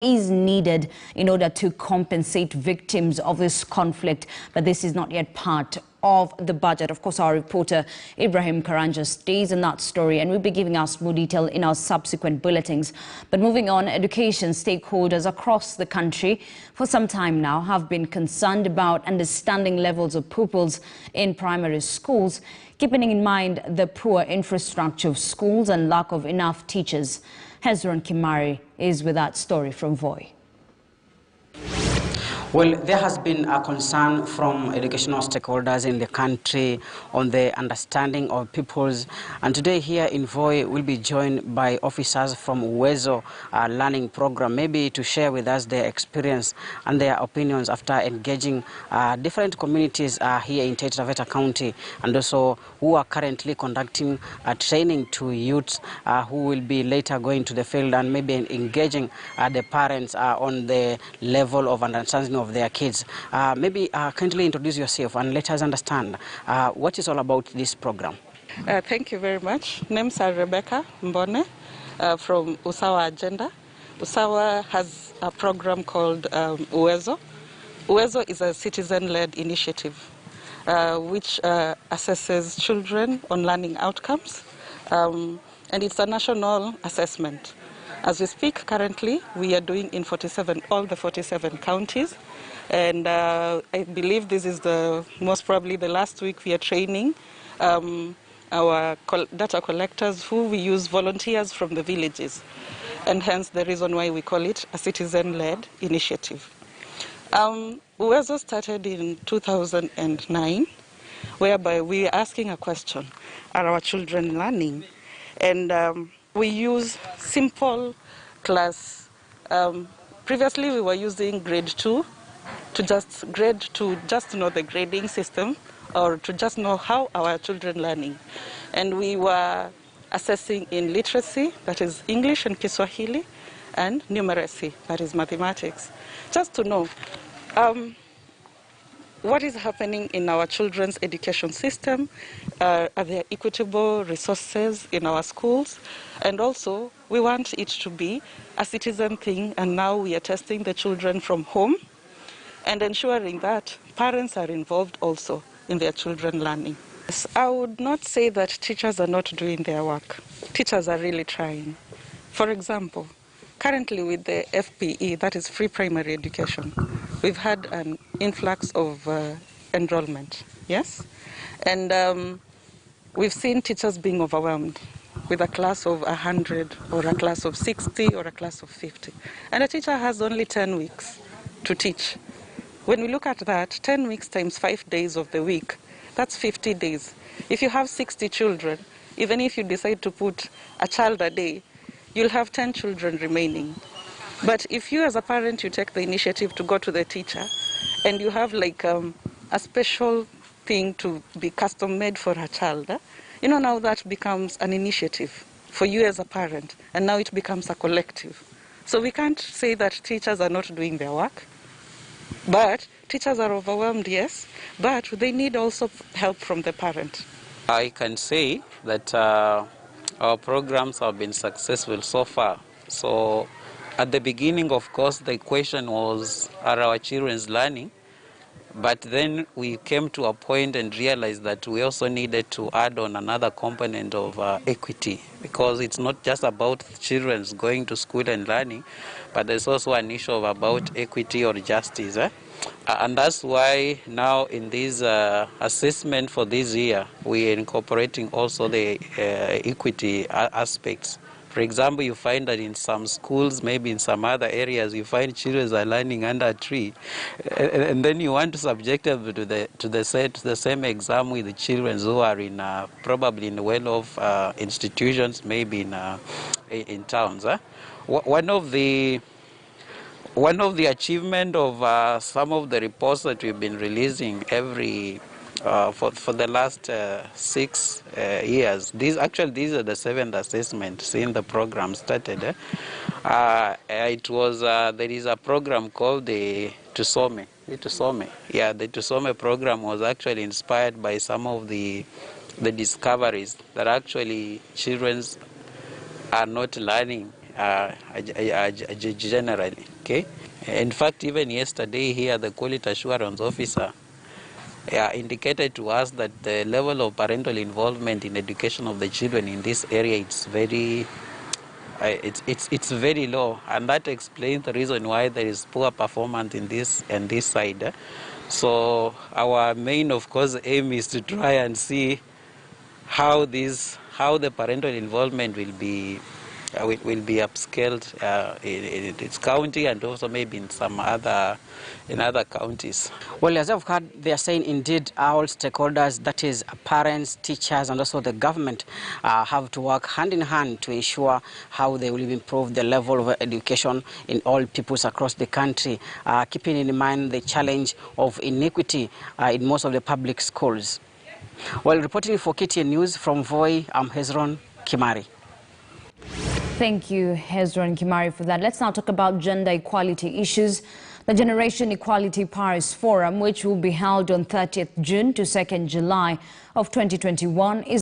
is needed in order to compensate victims of this conflict, but this is not yet part of the budget. Of course, our reporter Ibrahim Karanja stays in that story and will be giving us more detail in our subsequent bulletins. But moving on, education stakeholders across the country for some time now have been concerned about understanding levels of pupils in primary schools, keeping in mind the poor infrastructure of schools and lack of enough teachers. Hezron Kimari is with that story from Voi. Well, there has been a concern from educational stakeholders in the country on the understanding of pupils. And today here in Voi, we'll be joined by officers from Uwezo learning program, maybe to share with us their experience and their opinions after engaging different communities here in Taita Taveta County, and also who are currently conducting training to youths who will be later going to the field and maybe engaging the parents on the level of understanding of their kids. Maybe kindly introduce yourself and let us understand what is all about this program. Thank you very much. Names are Rebecca Mbone from Usawa Agenda. Usawa has a program called Uwezo. Uwezo is a citizen-led initiative which assesses children on learning outcomes, and it's a national assessment. As we speak currently, we are doing in all the 47 counties, and I believe this is most probably the last week we are training our data collectors, who we use volunteers from the villages, and hence the reason why we call it a citizen-led initiative. Uwezo started in 2009, whereby we are asking a question: are our children learning? And we use simple class. Previously, we were using grade 2 to just know the grading system, or to just know how our children learning. And we were assessing in literacy, that is English and Kiswahili, and numeracy, that is mathematics, just to know what is happening in our children's education system. Are there equitable resources in our schools? And also, we want it to be a citizen thing, and now we are testing the children from home and ensuring that parents are involved also in their children learning. Yes, I would not say that teachers are not doing their work. Teachers are really trying. For example, currently with the FPE, that is free primary education, we've had an influx of enrollment, yes? And we've seen teachers being overwhelmed with a class of 100 or a class of 60 or a class of 50. And a teacher has only 10 weeks to teach. When we look at that, 10 weeks times 5 days of the week, that's 50 days. If you have 60 children, even if you decide to put a child a day, you'll have 10 children remaining. But if you as a parent, you take the initiative to go to the teacher and you have like a special thing to be custom made for a child, now that becomes an initiative for you as a parent, and now it becomes a collective. So we can't say that teachers are not doing their work, but teachers are overwhelmed, yes, but they need also help from the parent. I can say that our programs have been successful so far. So at the beginning, of course, the question was, are our children learning? But then we came to a point and realized that we also needed to add on another component of equity, because it's not just about children going to school and learning, but there's also an issue about equity or justice. And that's why now in this assessment for this year, we are incorporating also the equity aspects. For example, you find that in some schools, maybe in some other areas, you find children are learning under a tree, and then you want to subject them to the same exam with the children who are in probably in well-off institutions, maybe in towns. One of the achievement of some of the reports that we've been releasing for the last 6 years. These are the 7th assessment since the program started. It was there is a program called the Tusome. Yeah, the Tusome program was actually inspired by some of the discoveries that actually children are not learning generally. Okay. In fact, even yesterday here, the quality assurance officer indicated to us that the level of parental involvement in education of the children in this area is very it's very low, and that explains the reason why there is poor performance in this side. So our main, of course, aim is to try and see how the parental involvement will be upscaled in its county and also maybe in other counties. Well, as I've heard, they are saying indeed all stakeholders, that is parents, teachers, and also the government, have to work hand in hand to ensure how they will improve the level of education in all peoples across the country, keeping in mind the challenge of inequity in most of the public schools. Well, reporting for KTN News from Voi, I'm Hezron Kimari. Thank you, Hezron Kimari, for that. Let's now talk about gender equality issues. The Generation Equality Paris Forum, which will be held on 30th June to 2nd July of 2021, is